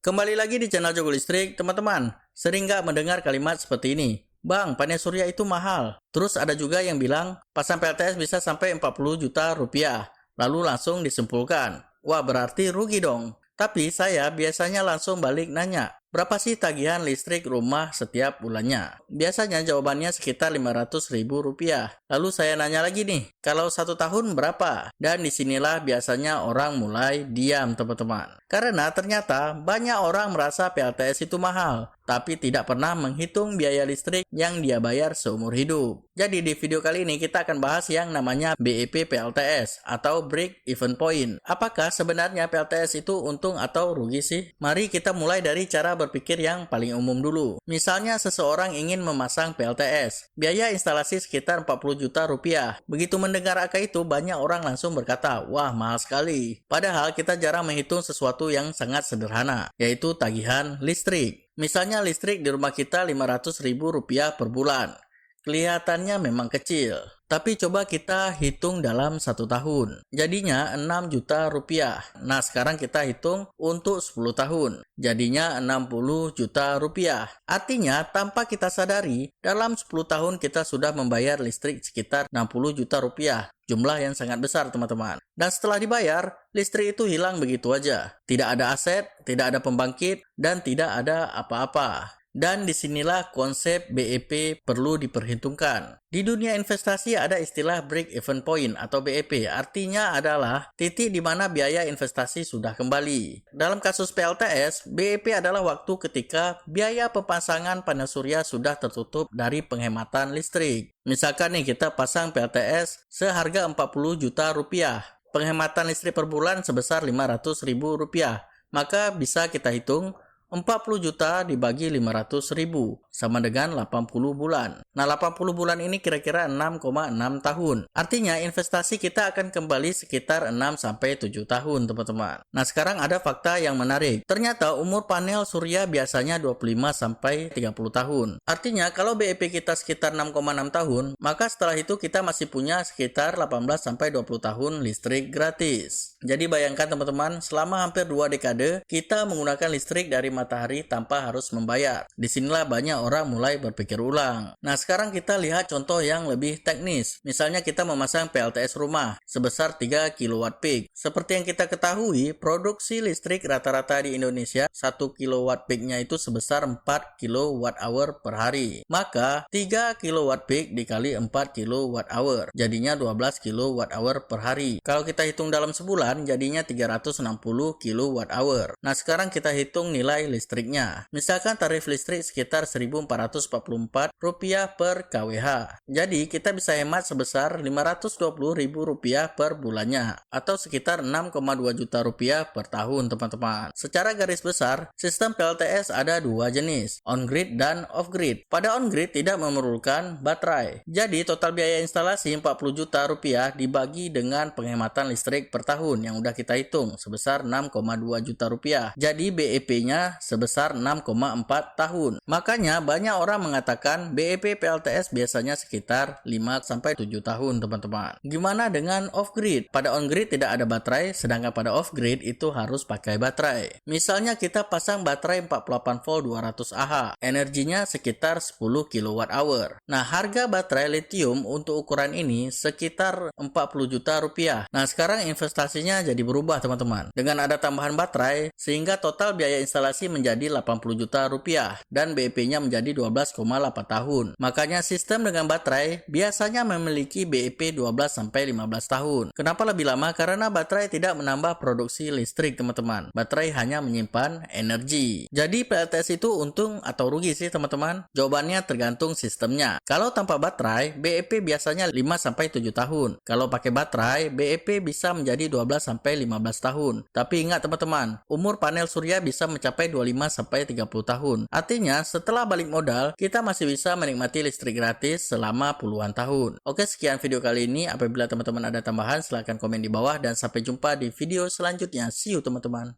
Kembali lagi di channel Jago Listrik, teman-teman. Sering nggak mendengar kalimat seperti ini? Bang, panel surya itu mahal. Terus ada juga yang bilang, pasang PLTS bisa sampai 40 juta rupiah. Lalu langsung disimpulkan, wah berarti rugi dong. Tapi saya biasanya langsung balik nanya, berapa sih tagihan listrik rumah setiap bulannya? Biasanya jawabannya sekitar 500.000 rupiah. Lalu saya nanya lagi nih, kalau 1 tahun berapa? Dan disinilah biasanya orang mulai diam teman-teman. Karena ternyata banyak orang merasa PLTS itu mahal, tapi tidak pernah menghitung biaya listrik yang dia bayar seumur hidup. Jadi di video kali ini kita akan bahas yang namanya BEP PLTS atau Break Even Point. Apakah sebenarnya PLTS itu untung atau rugi sih? Mari kita mulai dari cara berpikir yang paling umum dulu. Misalnya seseorang ingin memasang PLTS, biaya instalasi sekitar 40 juta rupiah. Begitu mendengar angka itu, banyak orang langsung berkata, wah mahal sekali. Padahal kita jarang menghitung sesuatu yang sangat sederhana, yaitu tagihan listrik. Misalnya listrik di rumah kita 500.000 rupiah per bulan. Kelihatannya memang kecil, tapi coba kita hitung dalam 1 tahun. Jadinya 6 juta rupiah. Nah sekarang kita hitung untuk 10 tahun. Jadinya 60 juta rupiah. Artinya tanpa kita sadari, dalam 10 tahun kita sudah membayar listrik sekitar 60 juta rupiah. Jumlah yang sangat besar teman-teman. Dan setelah dibayar, listrik itu hilang begitu aja. Tidak ada aset, tidak ada pembangkit, dan tidak ada apa-apa. Dan disinilah konsep BEP perlu diperhitungkan. Di dunia investasi ada istilah Break Even Point atau BEP, artinya adalah titik di mana biaya investasi sudah kembali. Dalam kasus PLTS, BEP adalah waktu ketika biaya pemasangan panel surya sudah tertutup dari penghematan listrik. Misalkan nih kita pasang PLTS seharga 40 juta rupiah, penghematan listrik per bulan sebesar 500.000 rupiah, maka bisa kita hitung 40 juta dibagi 500.000 sama dengan 80 bulan. Nah 80 bulan ini kira-kira 6,6 tahun. Artinya investasi kita akan kembali sekitar 6-7 tahun teman-teman. Nah sekarang ada fakta yang menarik. Ternyata umur panel surya biasanya 25-30 tahun. Artinya kalau BEP kita sekitar 6,6 tahun, maka setelah itu kita masih punya sekitar 18-20 tahun listrik gratis. Jadi bayangkan teman-teman, selama hampir 2 dekade kita menggunakan listrik dari matahari tanpa harus membayar. Disinilah banyak orang mulai berpikir ulang. Nah sekarang kita lihat contoh yang lebih teknis. Misalnya kita memasang PLTS rumah sebesar 3 kW peak. Seperti yang kita ketahui, produksi listrik rata-rata di Indonesia 1 kW peaknya itu sebesar 4 kWh per hari. Maka 3 kW peak dikali 4 kWh jadinya 12 kWh per hari. Kalau kita hitung dalam sebulan jadinya 360 kWh. Nah sekarang kita hitung nilai listriknya. Misalkan tarif listrik sekitar Rp1.444 per kWh. Jadi kita bisa hemat sebesar Rp520.000 per bulannya atau sekitar 6,2 juta rupiah per tahun teman-teman. Secara garis besar, sistem PLTS ada 2 jenis, on-grid dan off-grid. Pada on-grid tidak memerlukan baterai. Jadi total biaya instalasi 40 juta rupiah dibagi dengan penghematan listrik per tahun yang udah kita hitung sebesar 6,2 juta rupiah. Jadi BEP-nya sebesar 6,4 tahun. Makanya banyak orang mengatakan BEP PLTS biasanya sekitar 5-7 tahun teman-teman. Gimana dengan off-grid? Pada on-grid tidak ada baterai, sedangkan pada off-grid itu harus pakai baterai. Misalnya kita pasang baterai 48 volt 200 Ah, energinya sekitar 10 kWh. Nah harga baterai lithium untuk ukuran ini sekitar 40 juta rupiah. Nah sekarang investasinya jadi berubah teman-teman. Dengan ada tambahan baterai, sehingga total biaya instalasi menjadi 80 juta rupiah dan BEP-nya menjadi 12,8 tahun. Makanya sistem dengan baterai biasanya memiliki BEP 12-15 tahun. Kenapa lebih lama? Karena baterai tidak menambah produksi listrik teman-teman. Baterai hanya menyimpan energi. Jadi PLTS itu untung atau rugi sih teman-teman? Jawabannya tergantung sistemnya. Kalau tanpa baterai, BEP biasanya 5-7 tahun. Kalau pakai baterai, BEP bisa menjadi 12-15 tahun. Tapi ingat teman-teman, umur panel surya bisa mencapai 25-30 tahun. Artinya, setelah balik modal, kita masih bisa menikmati listrik gratis selama puluhan tahun. Oke, sekian video kali ini. Apabila teman-teman ada tambahan, silahkan komen di bawah dan sampai jumpa di video selanjutnya. See you teman-teman.